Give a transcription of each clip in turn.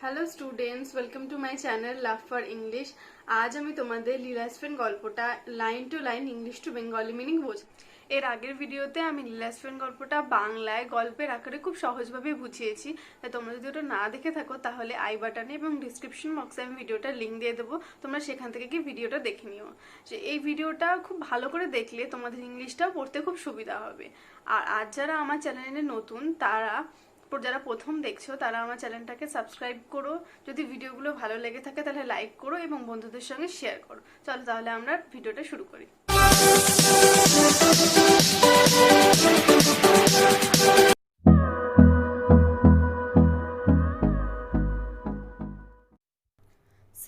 Hello students, welcome to my channel love for English. আজ আমি তোমাদের লীলাসফেন গল্পটা line to line English to Bengali meaning বোঝাবো। এর আগের ভিডিওতে আমি লীলাসফেন গল্পটা বাংলায় গল্পের আকারে খুব সহজভাবে বুঝিয়েছি। তাই তোমরা যদি ওটা না দেখে থাকো তাহলে আই বাটনে এবং ডিসক্রিপশন বক্সে আমি ভিডিওটার লিঙ্ক দিয়ে দেবো, তোমরা সেখান থেকে গিয়ে ভিডিওটা দেখে নিও। যে এই ভিডিওটা খুব ভালো করে দেখলে তোমাদের ইংলিশটাও পড়তে খুব সুবিধা হবে। আর আজ যারা আমার চ্যানেলে নতুন যারা প্রথম দেখছো তারা আমার চ্যানেলটাকে সাবস্ক্রাইব করো, যদি ভিডিওগুলো ভালো লেগে থাকে তাহলে লাইক করো এবং বন্ধুদের সঙ্গে শেয়ার করো। চলো তাহলে আমরা ভিডিওটা শুরু করি।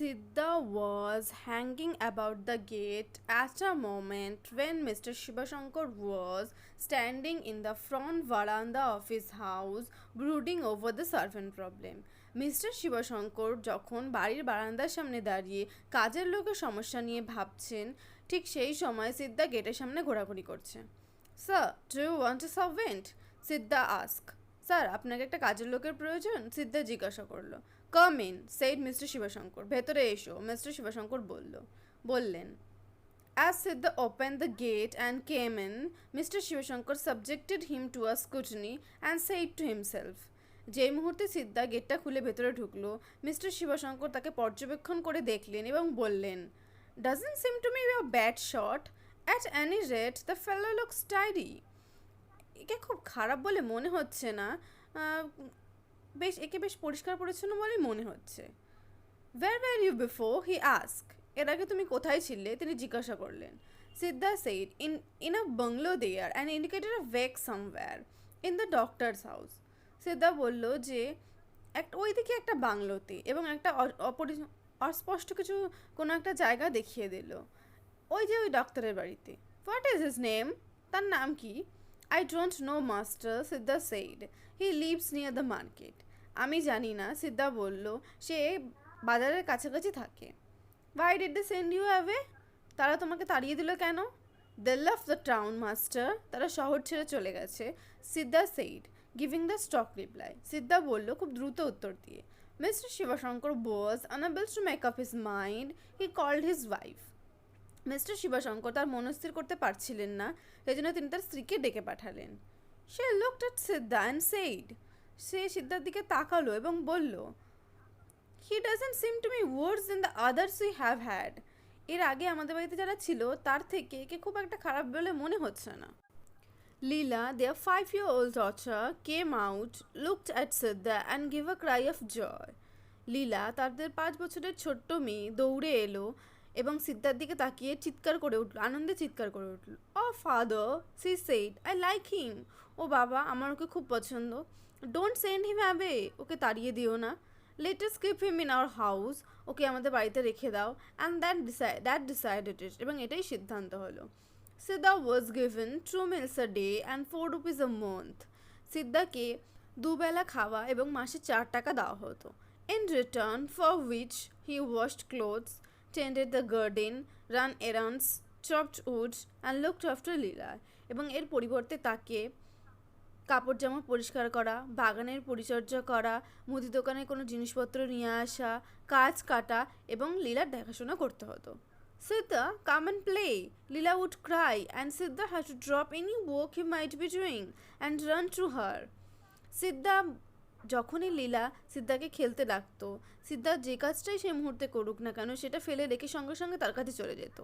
Siddha was hanging about the gate at a moment when Mr. Shivashankar was standing in the front veranda of his house brooding over the servant problem. Mister Shivshankar যখন বাড়ির বারান্দার সামনে দাঁড়িয়ে কাজের লোকের সমস্যা নিয়ে ভাবছেন, ঠিক সেই সময় সিদ্ধা গেটের সামনে ঘোরাঘুরি করছে। Sir, do you want a servant? Sidda ask. Sir, আপনাকে একটা কাজের লোকের প্রয়োজন? সিদ্ধা জিজ্ঞাসা করলো। Come in, said mister Shivshankar. ভেতরে এসো, মিস্টার শিবশঙ্কর বললেন। As Siddha opened the gate and came in, Mr. Shivashankar subjected him to a scrutiny and said to himself, যেই মুহূর্তে সিদ্ধা গেটটা খুলে ভেতরে ঢুকলো, মিস্টার শিবশঙ্কর তাকে পর্যবেক্ষণ করে দেখলেন এবং বললেন, doesn't seem to me a bad shot, at any rate the fellow looks tidy. একে খুব খারাপ বলে মনে হচ্ছে না, একে বেশ পরিষ্কার পরিচ্ছন্ন বলেই মনে হচ্ছে। Where where you before, he ask. এর আগে তুমি কোথায় ছিলে? তিনি জিজ্ঞাসা করলেন। Siddha said, in a bungalow there and indicated a wake somewhere in the doctor's house. Siddha বলল যে ওইদিকে একটা বাংলোতে এবং একটা অস্পষ্ট কোনো একটা জায়গা দেখিয়ে দিল, ওই ডক্টরের বাড়িতে। What is his name? তার নাম কি? I don't know, master, Siddha said. He lives near the market. আমি জানি না, সিদ্ধা বলল, সে বাজারের কাছাকাছি থাকে। Why did they send you away? তারা তোমাকে তাড়িয়ে দিল কেন? They left the town, master. তারা শহর ছেড়ে চলে গেছে, সিদ্ধা said, giving the stock reply. সিদ্ধা বলল খুব দ্রুত উত্তর দিয়ে। Mr. Shivashankar was unable to make up his mind. He called his wife. Mister Shivshankar তার মনস্থির করতে পারছিলেন না, সেই জন্য তিনি তার স্ত্রীকে ডেকে পাঠালেন। সে looked at Siddha and said, সে সিদ্ধার দিকে তাকালো এবং বলল, he doesn't seem to me worse then the others we have had. এর আগে আমাদের বাড়িতে যারা ছিল তার থেকে একে খুব একটা খারাপ বলে মনে হচ্ছে না। লীলা, their 5-year-old daughter, came out, looked at Siddha and gave a cry of joy. লীলা, তাদের 5 বছরের ছোট্ট মেয়ে, দৌড়ে এলো এবং সিদ্ধার দিকে তাকিয়ে চিৎকার করে উঠল, আনন্দে চিৎকার করে উঠল। Oh father, she said, I like him. ও বাবা, আমার ওকে খুব পছন্দ। ডোন্ট সেন্ড হিম অ্যাওয়ে, ওকে তাড়িয়ে দিও না। Let us keep him in our house, ওকে আমাদের বাড়িতে রেখে দাও। অ্যান্ড দ্যাট ডিসাইডেড ইট, এবং এটাই সিদ্ধান্ত হলো। Siddha was given 2 meals a day and 4 rupees a month. সিদ্ধাকে দুবেলা খাওয়া এবং মাসে 4 টাকা দেওয়া হতো। In return for which he washed clothes, tended the garden, ran errands, chopped wood and looked after Leela. এবং এর পরিবর্তে তাকে কাপড় জামা পরিষ্কার করা, বাগানের পরিচর্যা করা, মুদি দোকানে কোনো জিনিসপত্র নিয়ে আসা, কাজ কাটা এবং লীলার দেখাশোনা করতে হতো। Siddha, come and play, Leela would cry, and Siddha had to drop any work he might be doing and run to her. সিদ্ধা যখনই লীলা সিদ্ধাকে খেলতে ডাকতো, সিদ্ধা যে কাজটাই সেই মুহূর্তে করুক না কেন সেটা ফেলে রেখে সঙ্গে সঙ্গে তার কাছে চলে যেত।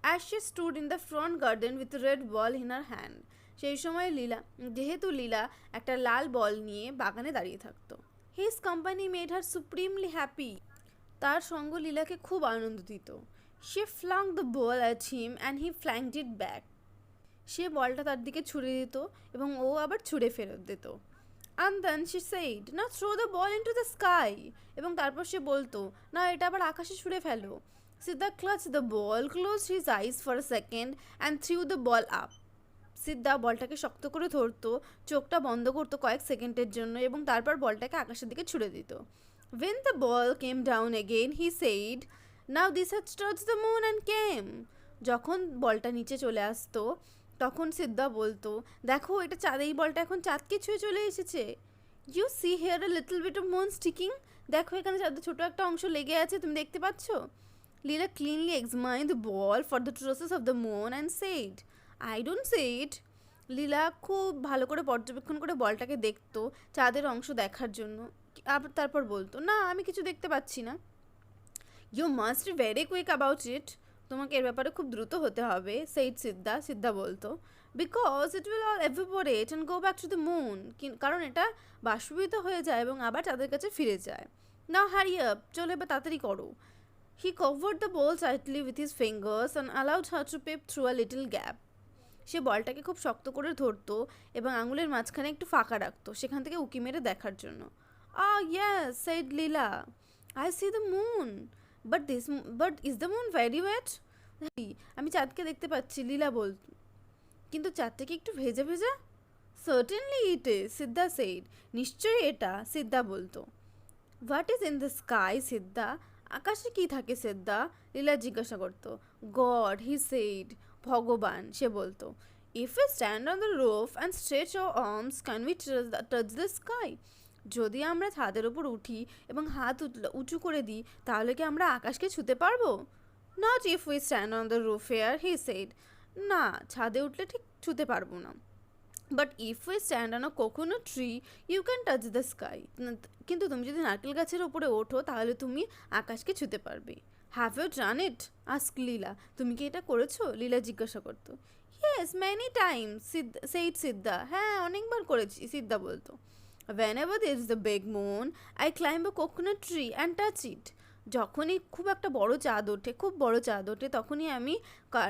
As she stood in the front garden with red ball in her hand. সেই সময় যেহেতু লীলা একটা লাল বল নিয়ে বাগানে দাঁড়িয়ে থাকতো। His company made her supremely happy. তার সঙ্গ লীলাকে খুব আনন্দ দিত। She flung the ball at him and he flanked it back. সে বলটা তার দিকে ছুঁড়ে দিত এবং ও আবার ছুঁড়ে ফেরত দিত। And then she said, now throw the ball into the sky. এবং তারপর সে বলতো, না এটা আবার আকাশে ছুঁড়ে ফেলো। সিদ্ধা clutched the ball, closed his eyes for a second and threw the ball up. সিদ্ধা বলটাকে শক্ত করে ধরতো, চোখটা বন্ধ করতো কয়েক সেকেন্ডের জন্য এবং তারপর বলটাকে আকাশের দিকে ছুঁড়ে দিত। When the ball came down again, he said, now this has touched the moon and came. যখন বলটা নিচে চলে আসতো তখন সিদ্ধা বলতো, দেখো এটা এই বলটা এখন চাঁদকে ছুঁয়ে চলে এসেছে। You see here a little bit of moon sticking, দেখো এখানে চাঁদের ছোট একটা অংশ লেগে আছে, তুমি দেখতে পাচ্ছ? Leela cleanly examine the ball for the traces of the moon and said, I don't say it. Leela খুব ভালো করে পর্যবেক্ষণ করে বলটাকে দেখতো চাঁদের অংশ দেখার জন্য, আবার তারপর বলতো, না আমি কিছু দেখতে পাচ্ছি না। You must be very quick about it, তোমাকে এর ব্যাপারে খুব দ্রুত হতে হবে, সেইড সিদ্ধা। সিদ্ধা বলতো, because it will all evaporate and go back to the moon, কারণ এটা বাষ্পীভূত হয়ে যায় এবং আবার চাঁদের কাছে ফিরে যায়। নাও হারি আপ, চলে এবার তাড়াতাড়ি করো। He covered the ball tightly with his fingers and allowed her to peep through a little gap. সে বলটাকে খুব শক্ত করে ধরতো এবং আঙুলের মাঝখানে একটু ফাঁকা রাখতো সেখান থেকে উঁকি মেরে দেখার জন্য। Yes, said Leela, I see the moon, but is the moon very wet? আমি চাঁদকে দেখতে পাচ্ছি, লীলা বলত, কিন্তু চাঁদটা কি একটু ভেজা ভেজা? Certainly it is, Siddha said. নিশ্চয়ই এটা, সিদ্ধা বলতো। What is in the sky, Siddha? আকাশে কি থাকে সিদ্ধা? লীলা জিজ্ঞাসা করতো। গড, হি সেইড, ভগবান, সে বলতো। If you stand on the roof and stretch our arms can we touch the sky? যদি আমরা ছাদের ওপর উঠি এবং হাত উঁচু করে দিই তাহলে কি আমরা আকাশকে ছুঁতে পারবো? Not if we stand on the roof here, he said. না, ছাদে উঠলে ঠিক ছুঁতে পারবো না। But if we stand on a coconut tree you can touch the sky, কিন্তু তুমি যদি নারকেল গাছের ওপরে ওঠো তাহলে তুমি আকাশকে ছুঁতে পারবে। Have you done it, ask Leela, তুমি কি এটা করেছো? লীলা জিজ্ঞাসা করতো। Yes, many times, said Siddha. হ্যাঁ, অনেকবার করেছি, সিদ্ধা বলতো। Whenever there is the big moon, I climb a coconut tree and touch it. যখনই খুব একটা বড় চাঁদ ওঠে, খুব বড় চাঁদ ওঠে, তখনই আমি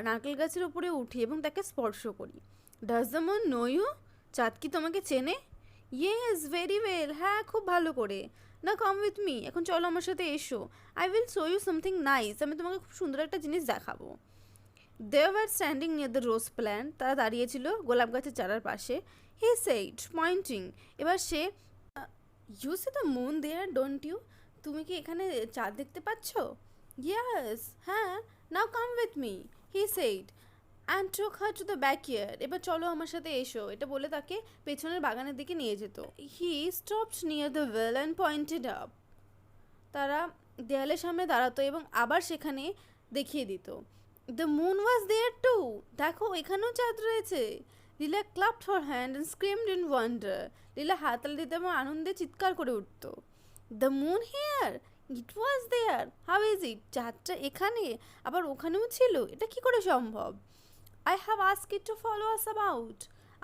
নারকেল গাছের উপরে উঠি এবং তাকে স্পর্শ করি। Does the moon know you? চাঁদ কি তোমাকে চেনে? ইয়েস, ভেরি ওয়েল, হ্যাঁ খুব ভালো করে। না, কাম উইথ মি, এখন চলো আমার সাথে এসো। I will show you something nice, আমি তোমাকে খুব সুন্দর একটা জিনিস দেখাবো। They were standing near the rose plant, তারা দাঁড়িয়েছিল গোলাপ গাছের চারার পাশে। হি সেইড, পয়েন্টিং, এবার সে, you see the moon there don't you? তুমি কি এখানে চাঁদ দেখতে পাচ্ছ? ইয়েস, হ্যাঁ। Now come with me, he said and took her to the backyard, এবার চলো আমার সাথে এসো, এটা বলে তাকে পেছনের বাগানের দিকে নিয়ে যেত। He stopped near the well and pointed up, তারা দেয়ালের সামনে দাঁড়াতো এবং আবার সেখানে দেখিয়ে দিত। The moon was there too, দেখো এখানেও চাঁদ রয়েছে। Leela clapped her hand and screamed in wonder, Leela হাততালি দিতে এবং আনন্দে চিৎকার করে উঠত। The moon here, it was there, how is it? চাঁদটা এখানে, আবার ওখানেও ছিল, এটা কি করে সম্ভব? I have ask it to follow us about,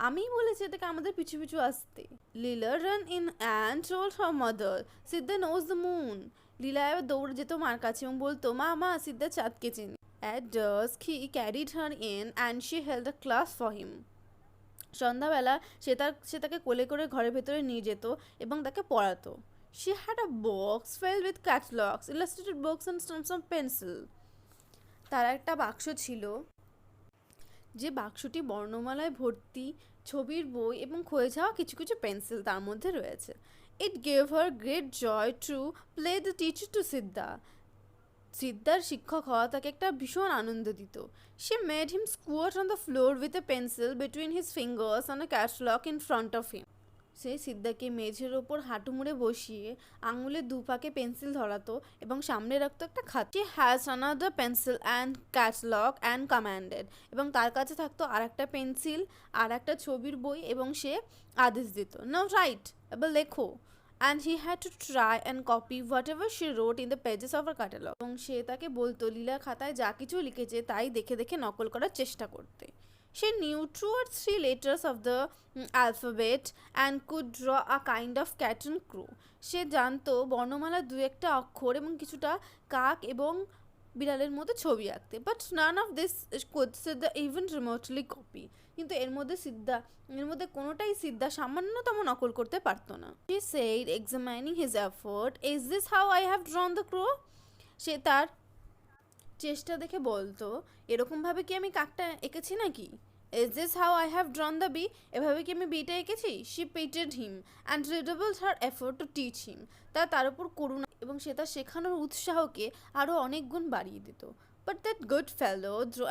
আমিই বলেছি এটাকে আমাদের পিছু পিছু আসতে। Leela ran in and told her mother, Siddha knows the moon. Leela এবার দৌড়ে যেত মার কাছে এবং বলতো, মা মা, সিদ্ধা চাঁদকে চেনে। At dusk he carried her in and she held a class for him, সন্ধ্যাবেলা সে তাকে কোলে করে ঘরের ভেতরে নিয়ে যেত এবং তাকে পড়াতো। She had a box filled with catalogues, illustrated books and stamps of pencil, তার একটা বাক্স ছিল যে বাক্সটি বর্ণমালায় ভর্তি, ছবির বই এবং ক্ষয়ে যাওয়া কিছু কিছু পেন্সিল তার মধ্যে রয়েছে। It gave her great joy to play the teacher to Siddha, সিদ্ধার শিক্ষক হওয়া তাকে একটা ভীষণ আনন্দ দিত। She made him squat on the floor with a pencil between his fingers on a catalogue in front of him, সে সিদ্ধাকে মেঝের ওপর হাঁটু মুড়ে বসিয়ে আঙুলের দুপাকে পেন্সিল ধরাতো এবং সামনে রাখতো একটা খাতা। She has another pencil and catalogue and commanded, এবং তার কাছে থাকতো আর একটা পেন্সিল আর একটা ছবির বই এবং সে আদেশ দিত, নাও রাইট, এবার লেখো। And he had to try and copy whatever she wrote in the pages of our catalogue, এবং সে তাকে বলতো লীলা খাতায় যা কিছু লিখেছে তাই দেখে দেখে নকল করার চেষ্টা করতে। She knew 2 or 3 letters of the alphabet and could draw a kind of cat and crow. সে জানতো বর্ণমালার 2-1 অক্ষর এবং কিছুটা কাক এবং বিড়ালের মতো ছবি আঁকতে। But none of this could Siddha even remotely copy, কিন্তু এর মধ্যে কোনোটাই সিদ্ধা সামান্যতম নকল করতে পারতো না। She said, examining his effort, is this how I have drawn the crow? সে তার চেষ্টা দেখে বলতো, এরকমভাবে কি আমি কাকটা এঁকেছি নাকি? Is this how I have drawn the B, এভাবে কি আমি বিটা এঁকেছি? She pitied him and redoubled her effort to teach him, তার উপর করুণা এবং সে তার শেখানোর উৎসাহকে আরও অনেক গুণ বাড়িয়ে দিত। But that good fellow, through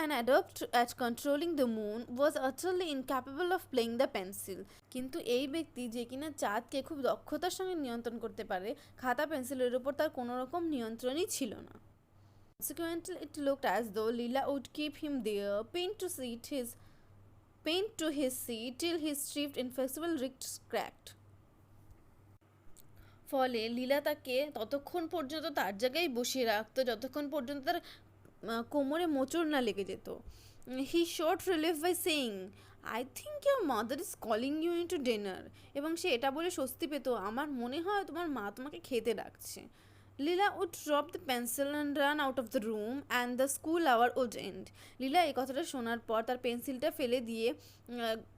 an adept at controlling the moon, was utterly incapable of playing the pencil. কিন্তু এই ব্যক্তি যে কিনা চাঁদকে খুব দক্ষতার সঙ্গে নিয়ন্ত্রণ করতে পারে, খাতা পেন্সিলের উপর তার কোনো রকম নিয়ন্ত্রণই ছিল না. Consequently, it looked as though Leela would keep him there, pinned to his seat till his stiff, inflexible wrists cracked. ফলে লীলা তাকে ততক্ষণ পর্যন্ত তার জায়গায় বসিয়ে রাখতো যতক্ষণ পর্যন্ত তার কোমরে মোচড় না লেগে যেত. He showed relief by saying, I think your mother is calling you into dinner. এবং সে এটা বলে স্বস্তি পেত, আমার মনে হয় তোমার মা তোমাকে খেতে ডাকছে. Leela would drop the pencil and run out of the room and the school hour would end. Leela এই কথাটা শোনার পর তার পেন্সিলটা ফেলে দিয়ে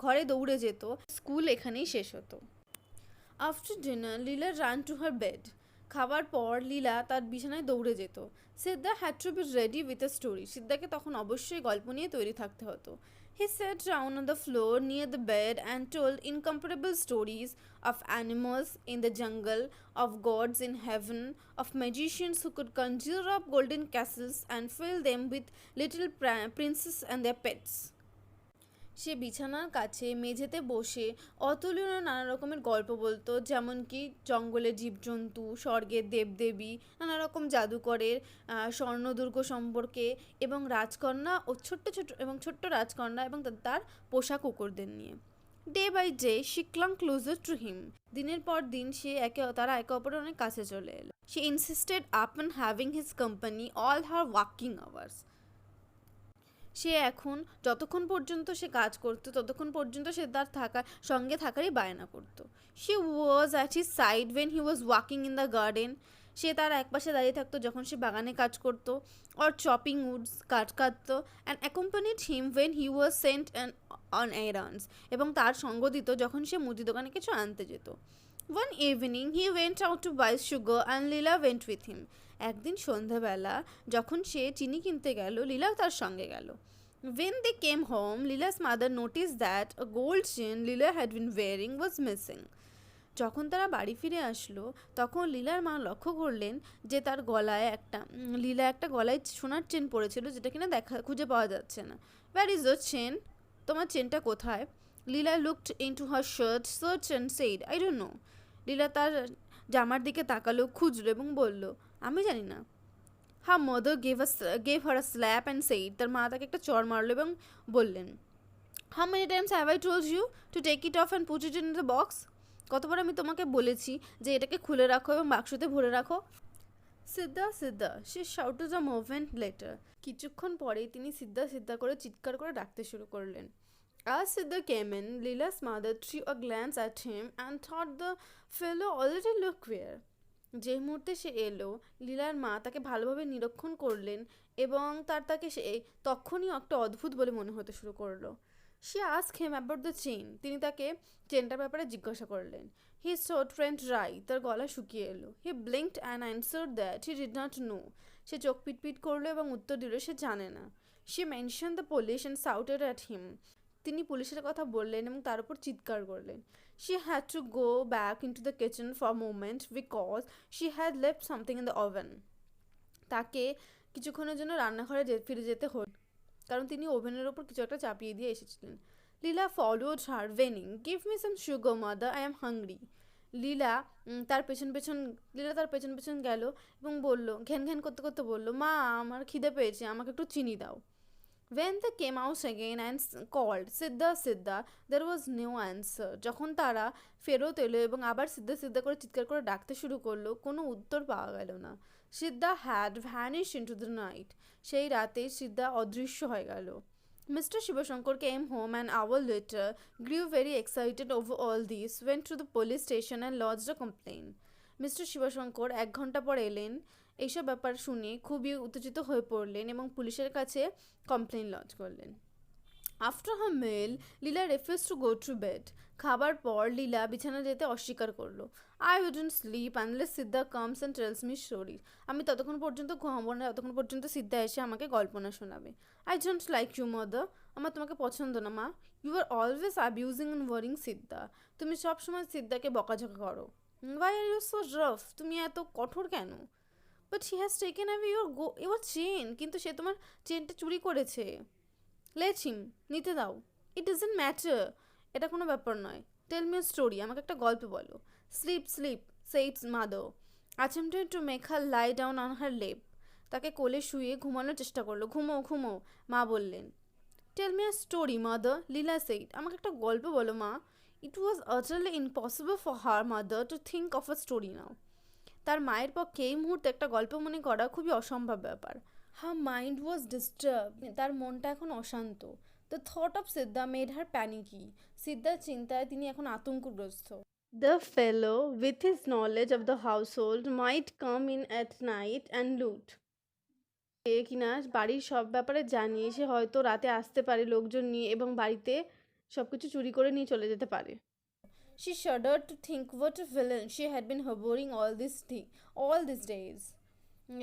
ঘরে দৌড়ে যেত. স্কুল এখানেই শেষ হতো. After dinner Leela ran to her bed. খাবার পর লীলা তার বিছানায় দৌড়ে যেত. Siddha had to be ready with a story. সিদ্ধাকে তখন অবশ্যই গল্প নিয়ে তৈরি থাকতে হতো. হি sat down on the floor near the bed and told incomparable stories of animals in the jungle, of gods in heaven, of magicians who could conjure up golden castles and fill them with little princes and their pets. সে বিছানার কাছে মেঝেতে বসে অতুলনীয় নানা রকমের গল্প বলতো, যেমন কি জঙ্গলের জীবজন্তু, স্বর্গের দেবদেবী, নানা রকম জাদুকরের স্বর্ণদুর্গ সম্পর্কে, এবং রাজকন্যা ও ছোট্ট রাজকন্যা এবং তার পোষা কুকুরদের নিয়ে. Day by day she clung closer to him. দিনের পর দিন তারা একে অপরের অনেক কাছে চলে এলো. She insisted upon having his company all her working hours. সে এখন যতক্ষণ পর্যন্ত সে কাজ করতো ততক্ষণ পর্যন্ত সে তার সঙ্গে থাকারই বায়না করতো. She was at his side when he was walking in the garden. সে তার একপাশে দাঁড়িয়ে থাকতো যখন সে বাগানে কাজ করতো, অর চপিং উডস কাঠ কাটতো, and accompanied him when he was sent on errands. এবং তার সঙ্গ দিত যখন সে মুদি দোকানে কিছু আনতে যেত. One evening he went out to buy sugar and Leela went with him. একদিন সন্ধ্যাবেলা যখন সে চিনি কিনতে গেল, লীলাও তার সঙ্গে গেল. When they came home, Leela's mother noticed that a gold chain Leela had been wearing was missing. যখন তারা বাড়ি ফিরে আসলো তখন লীলার মা লক্ষ্য করলেন যে তার লীলা একটা গলায় সোনার চেন পরেছিল, যেটা কিনা খুঁজে পাওয়া যাচ্ছে না. Where is your chain? তোমার চেনটা কোথায়? লীলা looked into her shirt and said, I don't know. লীলা তার জামার দিকে তাকালো, খুঁজলো এবং বলল, আমি জানি না. Her mother gave her a slap and said, তার মা তাকে একটা চড় মারলো এবং বললেন, How many times have I told you to take it off and put it in the box? কতবার আমি তোমাকে বলেছি যে এটাকে খুলে রাখো এবং বাক্সতে ভরে রাখো. সিদ্ধা she shouted a moment later. কিছুক্ষণ পরেই তিনি সিদ্ধা করে চিৎকার করে ডাকতে শুরু করলেন. As Siddha came in, Leela's mother threw a glance at him and thought the fellow already looked queer. যে মুহূর্তে সে এলো, লীলার মা তাকে ভালোভাবে নিরীক্ষণ করলেন এবং তাকে সে তখনই একটা অদ্ভুত বলে মনে হতে শুরু করলো. She asked him about the chain. তিনি তাকে চেনটার ব্যাপারে জিজ্ঞাসা করলেন. His throat went dry. তার গলা শুকিয়ে এলো. He blinked and answered that he did not know. সে চোখ পিটপিট করলো এবং উত্তর দিল সে জানে না. She mentioned the police and shouted at him. তিনি পুলিশের কথা বললেন এবং তার উপর চিৎকার করলেন. She had to go back into the kitchen for a moment because she had left something in the oven. তাকে কিছুক্ষণের জন্য রান্নাঘরে ফিরে যেতে হল, কারণ তিনি ওভেনের ওপর কিছু একটা চাপিয়ে দিয়ে এসেছিলেন. লীলা followed her, whining, Give me some sugar, mother, I am hungry. লীলা তার পেছন পেছন গেল এবং বলল, ঘ্যান করতে করতে বলল, মা আমার খিদে পেয়েছে, আমাকে একটু চিনি দাও. When they came out again and called Siddha, there was no answer. যখন তারা ফেরত এলো এবং আবার সিদ্ধা করে চিৎকার করে ডাকতে শুরু করলো, কোনো উত্তর পাওয়া গেল না. সিদ্ধা had vanished into the night. সেই রাতে সিদ্ধা অদৃশ্য হয়ে গেল. Mr. Shivashankar came home an hour later, grew very excited over all this, went to the police station and lodged a complaint. Mister Shivshankar 1 ঘন্টা পর এলেন. এইসব ব্যাপার শুনে খুবই উত্তেজিত হয়ে পড়লেন এবং পুলিশের কাছে কমপ্লেন লজ করলেন. After her meal Leela refused to go to bed. খাবার পর লীলা বিছানা যেতে অস্বীকার করলো. I wouldn't sleep unless Sidda comes and tells me story. আমি ততক্ষণ পর্যন্ত ঘুমাবো না যতক্ষণ পর্যন্ত সিদ্ধা এসে আমাকে গল্পনা শোনাবে. I don't like you mother. আমার তোমাকে পছন্দ না মা. You are always abusing and worrying Siddha. তুমি সবসময় সিদ্ধাকে বকাঝকা করো. Why are you so rough? তুমি এত কঠোর কেন? But he has taken away your chain, কিন্তু সে তোমার চেনটা চুরি করেছে। লেট হিম, নিতে দাও। ইট ডাজন্ট ম্যাটার, এটা কোনো ব্যাপার নয়। টেল মি স্টোরি, আমাকে একটা গল্প বলো। স্লিপ স্লিপ সেইডস mother, attempted to make her lie down on her lap. তাকে কোলে শুয়ে ঘুমানোর চেষ্টা করলো। ঘুমো ঘুমো, মা বললেন। Tell me a story mother, Leela said, আমাকে একটা গল্প বলো মা। It was utterly impossible for her mother to think of a story now. তার মায়ের পক্ষে এই মুহূর্তে একটা গল্প মনে করা খুবই অসম্ভব ব্যাপার। হার মাইন্ড ওয়াজ ডিস্টার্ব, তার মনটা এখন অশান্ত। The thought of Siddha made her panicky, সিদ্ধার চিন্তায় তিনি এখন আতঙ্কগ্রস্ত। The fellow with his knowledge of the household might come in at night and loot. সে কিনা বাড়ির সব ব্যাপারে জানিয়ে সে হয়তো রাতে আসতে পারে লোকজন নিয়ে এবং বাড়িতে সব কিছু চুরি করে নিয়ে চলে যেতে পারে। She shuddered to think what a villain she had been harboring all these days.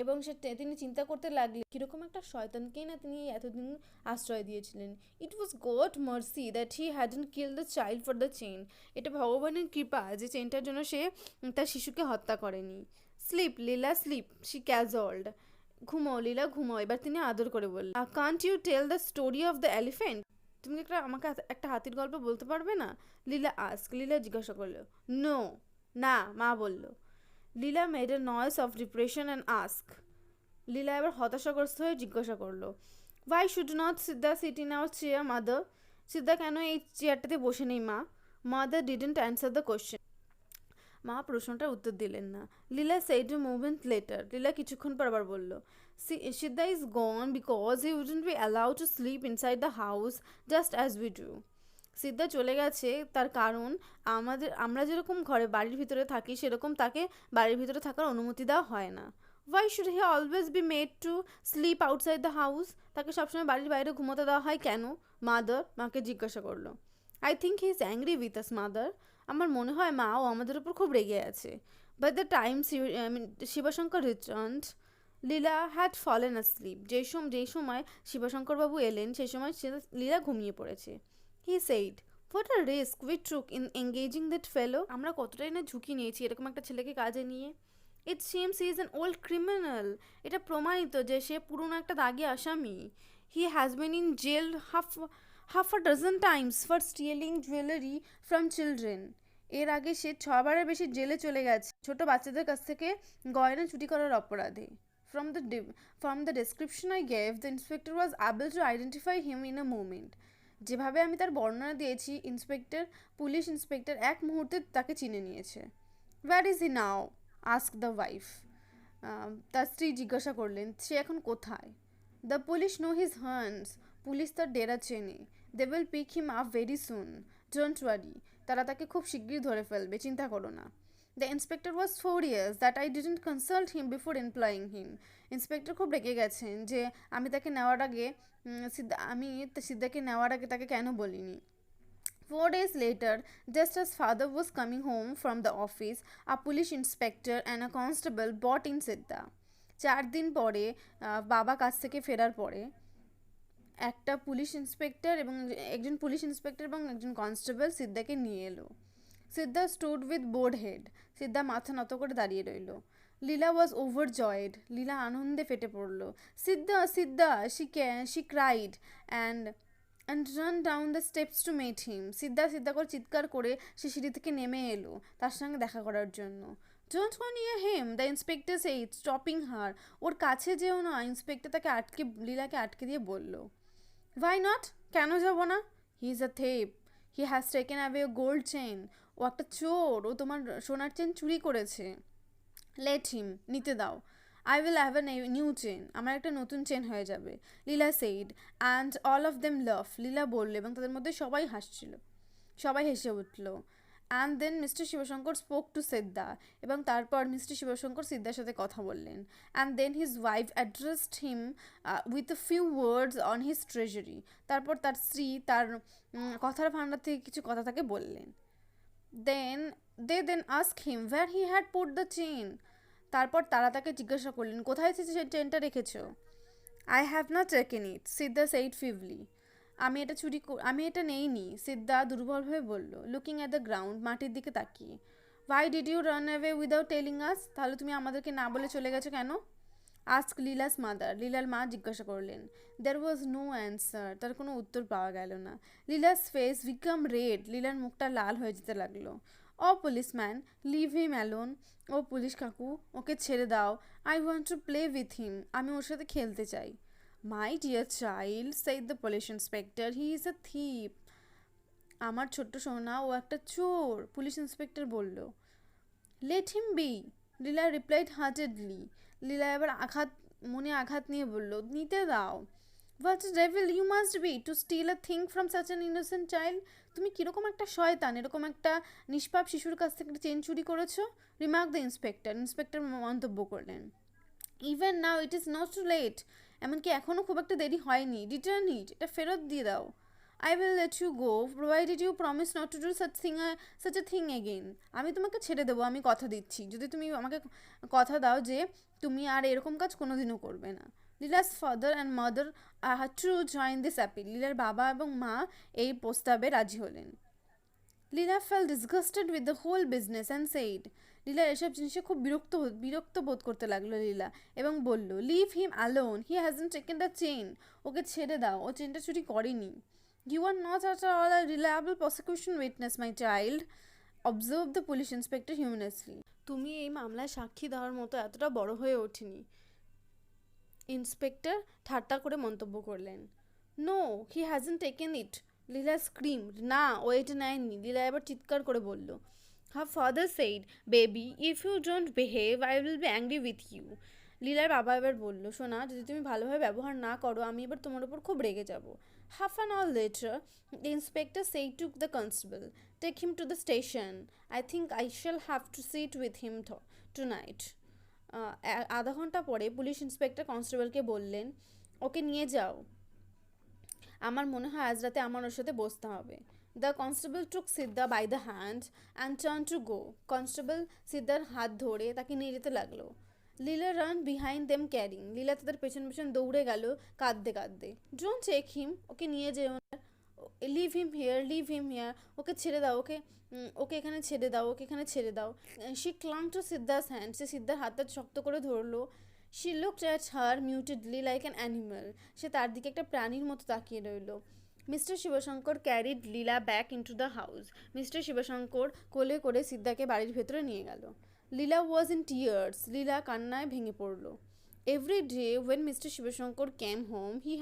এবং তিনি চিন্তা করতে লাগলেন কীরকম একটা শয়তানকেই না তিনি এতদিন আশ্রয় দিয়েছিলেন। It was God mercy that he hadn't kill the child for the chain. এটা ভগবানের কৃপা যে চেনটার জন্য সে তার শিশুকে হত্যা করেনি। Sleep Leela sleep, she cajoled, ঘুমাও লীলা ঘুমাও। এবার তিনি আদর করে বললেন, can't you tell the story of the elephant, তুমি আমাকে একটা হাতির গল্প বলতে পারবে না? লীলা লীলা জিজ্ঞাসা করলো। নো, না, মা বলল। Leela made a noise of depression and ask, Leela এবার হতাশাগ্রস্ত হয়ে জিজ্ঞাসা করলো, why should not Siddha sit in our chair mother, Siddha কেন এই চেয়ারটাতে বসে নেই মা? Mother didn't answer the question, মা প্রশ্নটার উত্তর দিলেন না। Leela said a moment later, Leela কিছুক্ষণ পর আবার বলল, Siddha is gone because he wouldn't be allowed to sleep inside the house just as we do. সিদ্ধা চলে গেছে তার কারণ আমরা যেরকম ঘরে বাড়ির ভিতরে থাকি সেরকম তাকে বাড়ির ভিতরে থাকার অনুমতি দেওয়া হয় না। Why should he always be made to sleep outside the house, তাকে সবসময় বাড়ির বাইরে ঘুমোতে দেওয়া হয় কেন? মাকে জিজ্ঞাসা করলো। I think he is angry with us mother, আমার মনে হয় মা ও আমাদের উপর খুব রেগে আছে। But the time Shivshankar returned, Leela had fallen asleep, যেই সময় শিবশঙ্করবাবু এলেন সেই সময় লীলা ঘুমিয়ে পড়েছে। He said, what a risk we took in engaging that ফেলো, আমরা কতটাই না ঝুঁকি নিয়েছি এরকম একটা ছেলেকে কাজে নিয়ে। It seems he is an old criminal, এটা প্রমাণিত যে সে পুরনো একটা দাগি আসামি। He has been in jail half a dozen times for stealing jewelry from children. এর আগে সে 6বারের বেশি জেলে চলে গেছে ছোট বাচ্চাদের কাছ থেকে গয়না চুরি করার অপরাধে। From the description I gave, the inspector was able to identify him in a moment. যেভাবে আমি তার বর্ণনা দিয়েছি পুলিশ ইন্সপেক্টর এক মুহূর্তে তাকে চিনে নিয়েছে। Where is he now? asked the wife. তার স্ত্রী জিজ্ঞাসা করলেন, সে এখন কোথায়? The police know his haunts. Police তার ডেরা চেনে। They will pick him up very soon. Don't worry. তারা তাকে খুব শিগগিরই ধরে ফেলবে, চিন্তা করো না। The inspector was furious that I didn't consult him before employing him. Inspector খুব রেগে গেছেন যে আমি তাকে নেওয়ার আগে সিদ্ধাকে নেওয়ার আগে তাকে কেন বলিনি। 4 days later, just as father was coming home from the office, a police inspector and a constable brought in Siddha. 4 দিন পরে বাবা কাছ থেকে ফেরার পরে একজন পুলিশ ইন্সপেক্টর এবং একজন কনস্টেবল সিদ্ধাকে নিয়ে এলো। সিদ্ধা স্টুড উইথ বোর্ড হেড, সিদ্ধা মাথা নত করে দাঁড়িয়ে রইল। লীলা ওয়াজ ওভারজয়েড, লীলা আনন্দে ফেটে পড়ল। Siddha Siddha, she cried and ran down the steps to meet him. Siddha করে চিৎকার করে সে সিঁড়ি থেকে নেমে এলো তার সঙ্গে দেখা করার জন্য। Don't go near him, the inspector said, stopping her. ওর কাছে যেও না, ইন্সপেক্টর তাকে লীলাকে আটকে দিয়ে বলল। Why not? কেন যাব না? He is a thief. He has taken away a gold chain. ও একটা চোর, ও তোমার সোনার চেন চুরি করেছে। Let him, নিতে দাও। I will have a new chain. আমার একটা নতুন চেন হয়ে যাবে। লীলা said, and all of them laughed. লীলা বলল এবং তাদের মধ্যে সবাই হাসছিল, সবাই হেসে উঠল। And then Mr. Shibshankar spoke to Siddha, এবং তারপর মিস্টার শিবশঙ্কর সিদ্ধার সাথে কথা বললেন। And then his wife addressed him with a few words on his treasury. তারপর তার স্ত্রী তার কথার ভাণ্ডার থেকে কিছু কথা তাকে বললেন। They then asked him where he had put the chain. তারপর তারা তাকে জিজ্ঞাসা করলেন, কোথায় সেই চেনটা রেখেছো? I have not taken it, Siddha said feebly. আমি এটা নেইনি, সিদ্ধা দুর্বলভাবে বলল, লুকিং অ্যাট দ্য গ্রাউন্ড, মাটির দিকে তাকিয়ে। Why did you run away without telling us? তাহলে তুমি আমাদেরকে না বলে চলে গেছো কেন? আস্ক লীলাস মাদার, লীলার মা জিজ্ঞাসা করলেন। দেয়ার ওয়াজ নো অ্যান্সার, তার কোনো উত্তর পাওয়া গেল না। লীলাস ফেস বিকাম রেড, লীলার মুখটা লাল হয়ে যেতে লাগলো। Oh policeman, leave him alone. ও পুলিশ কাকু, ওকে ছেড়ে দাও। I want to play with him, আমি ওর সাথে খেলতে চাই। My dear child, said the police inspector, he is a thief. আমার ছোট্ট সোনা, ও একটা চোর, পুলিশ ইন্সপেক্টর বলল। Let him be, Leela replied heartedly. লীলা এবার মনে আঘাত নিয়ে বলল, নিতে দাও। What devil you must be to steal a thing from such an innocent child. তুমি কীরকম একটা শয়তান, এরকম একটা নিষ্পাপ শিশুর কাছ থেকে চেন চুরি করেছো। রিমার্ক দ্য ইন্সপেক্টর, ইন্সপেক্টর মন্তব্য করলেন। Even now it is not too late, এমনকি এখনও খুব একটা দেরি হয়নি। রিটার্ন ইট, এটা ফেরত দিয়ে দাও। I will let you go provided you promise not to do such a thing again. আমি তোমাকে ছেড়ে দেবো, আমি কথা দিচ্ছি, যদি তুমি আমাকে কথা দাও যে তুমি আর এরকম কাজ কোনোদিনও করবে না। Leela's father and mother to join this appeal, লীলার বাবা এবং মা এই প্রস্তাবে রাজি হলেন। Leela felt disgusted with the whole business and said, Leela এসব জিনিসে খুব বিরক্ত বোধ করতে লাগলো লীলা, এবং বলল, leave him alone, he hasn't taken the chain. ওকে ছেড়ে দাও, ও চেনটা চুরি করেনি। You are not at all a reliable prosecution witness my child, observe the police inspector humorously. তুমি এই মামলায় সাক্ষী দেওয়ার মতো এতটা বড় হয়ে ওঠেনি, ইন্সপেক্টর ঠাট্টা করে মন্তব্য করলেন। No, he hasn't taken it, Leela scream. না, ও এটা নেয়নি, লীলা এবার চিৎকার করে বলল। Her father said, baby if you don't behave I will be angry with you. লীলার বাবা এবার বলল, শোনা, যদি তুমি ভালোভাবে ব্যবহার না করো আমি এবার তোমার উপর খুব রেগে যাব। Half an hour later the inspector said to the constable, take him to the station, I think I shall have to sit with him tonight. আধা ঘন্টা পরে পুলিশ ইন্সপেক্টর কনস্টেবলকে বললেন, ওকে নিয়ে যাও, আমার মনে হয় আজ রাতে আমার ওর সাথে বসতে হবে। The constable took Siddha by the hand and turn to go, constable সিদ্ধার হাত ধরে তাকে নিয়ে যেতে লাগলো। Leela ran behind them carrying, Leela তাদের পেছন পেছন দৌড়ে গেল কাঁদতে কাঁদতে। ডোন্ট টেক হিম, ওকে নিয়ে যেও না। Leave him here, leave him here, ওকে ছেড়ে দাও, ওকে এখানে ছেড়ে দাও, ওকে এখানে ছেড়ে দাও। She clung to Siddha's hand, সে সিদ্ধার হাতটা শক্ত করে ধরলো। She looked at her mutedly like an animal, সে তার দিকে একটা প্রাণীর মতো তাকিয়ে রইল। Mister Shivshankar carried Leela back into the house, mister Shivshankar কোলে করে সিদ্ধাকে বাড়ির ভেতরে নিয়ে গেল। লীলা ওয়াজ ইন টিয়ার্স, লীলা কান্নায় ভেঙে পড়ল। Every day when mister Shivshankar came home he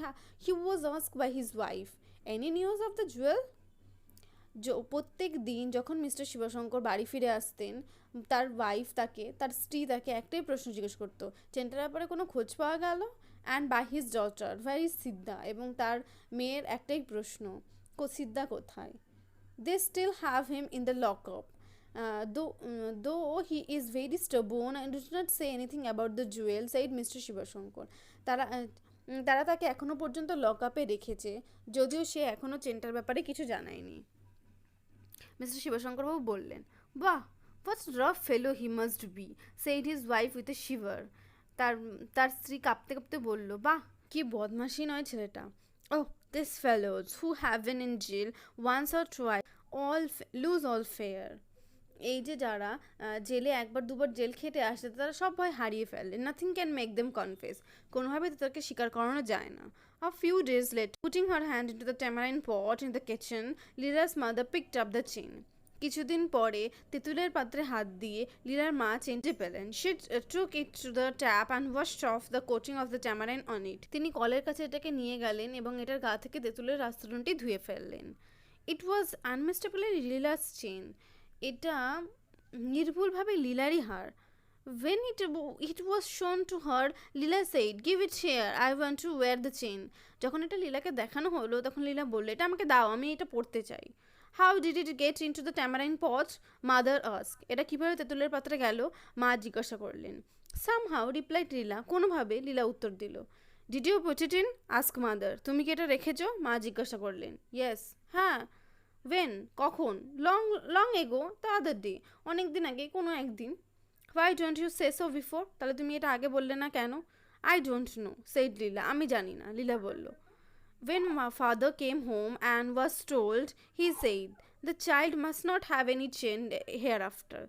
was asked by his wife, any news of the jewel. প্রত্যেক দিন যখন মিস্টার শিবশঙ্কর বাড়ি ফিরে আসতেন, তার স্ত্রী তাকে একটাই প্রশ্ন জিজ্ঞেস করতো, চেনটার ব্যাপারে কোনো খোঁজ পাওয়া গেল? And by his daughter, where is Siddha, এবং তার মেয়ের একটাই প্রশ্ন, সিদ্ধা কোথায়? They still have him in the lock up, though he is very stubborn and do not say anything about the jewel, said mister Shivshankar. তারা তাকে এখনও পর্যন্ত লক আপে রেখেছে, যদিও সে এখনও চেনটার ব্যাপারে কিছু জানায়নি। মিস্টার শিবশঙ্করবাবু বললেন, বাহ, what rough fellow he must be, said his wife with a shiver. তার স্ত্রী কাঁপতে কাঁপতে বলল, বাহ, কি বদমাশি নয় ছেলেটা। Oh, this fellows who have been in jail once or twice lose all fear. এই যে যারা জেলে একবার দুবার জেল খেটে আসে তারা সব ভয় হারিয়ে ফেলে। Nothing can make them confess, কোনোভাবে তাদেরকে স্বীকার করানো যায় না। A few days later, putting her hand into the tamarind pot in the kitchen, Lira's mother picked up the chain. কিছুদিন পরে তেঁতুলের পাত্রে হাত দিয়ে লীলার মা চেনটি পেলেন। She took it to the tap and washed off the coating of the tamarind on it. তিনি কলের কাছে এটাকে নিয়ে গেলেন এবং এটার গা থেকে তেঁতুলের আস্তরণটি ধুয়ে ফেললেন। It was unmistakably Lila's chain. এটা নির্ভুলভাবে লীলারই হার। When it was shown to her, Lila said, give it here, I want to wear the chain. যখন এটা লীলাকে দেখানো হলো তখন লীলা বলল, এটা আমাকে দাও, আমি এটা পরতে চাই। How did it get into the tamarind pot? Mother asked. এটা কিভাবে তেঁতুলের পাত্রে গেল? মা জিজ্ঞাসা করলেন। Somehow, replied Lila. কোনোভাবে, লীলা উত্তর দিল। Did you put it in? Asked mother. তুমি কি এটা রেখেছো? মা জিজ্ঞাসা করলেন। Yes. হ্যাঁ। When? কখন? Long ago, the other day. অনেক দিন আগে, কোনো একদিন। Why don't you say so before? তাহলে তুমি এটা আগে বললে না কেন? I don't know, said Lila. আমি জানি না, লীলা বলল। When my father came home and was told, he said, the child must not have any chain hereafter.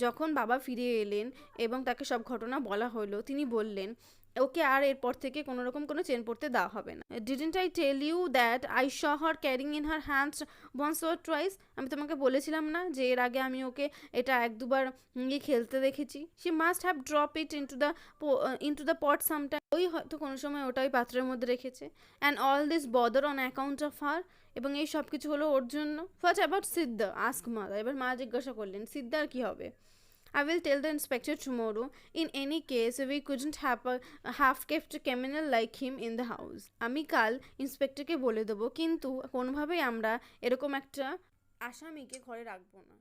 যখন বাবা ফিরে এলেন এবং তাকে সব ঘটনা বলা হলো, তিনি বললেন ওকে আর এরপর থেকে কোনো রকম কোনো চেন পড়তে দেওয়া হবে না। Didn't I tell you that I saw her carrying in her hands once or twice? আমি তোমাকে বলেছিলাম না যে এর আগে আমি ওকে এটা এক দুবার খেলতে দেখেছি। She must have drop it into the pot sometime. ওই হয়তো কোনো সময় ওটাই পাত্রের মধ্যে রেখেছে। And all this bother on account of her. এবং এই সব কিছু হলো ওর জন্য। What about Siddha? Ask mother. এবার মা জিজ্ঞাসা করলেন সিদ্ধার কি হবে? I will tell the inspector tomorrow. In any case, we couldn't have kept a criminal like him in the house. আমি কাল ইন্সপেক্টরকে বলে দেবো, কিন্তু কোনোভাবেই আমরা এরকম একটা আসামিকে ঘরে রাখবো না।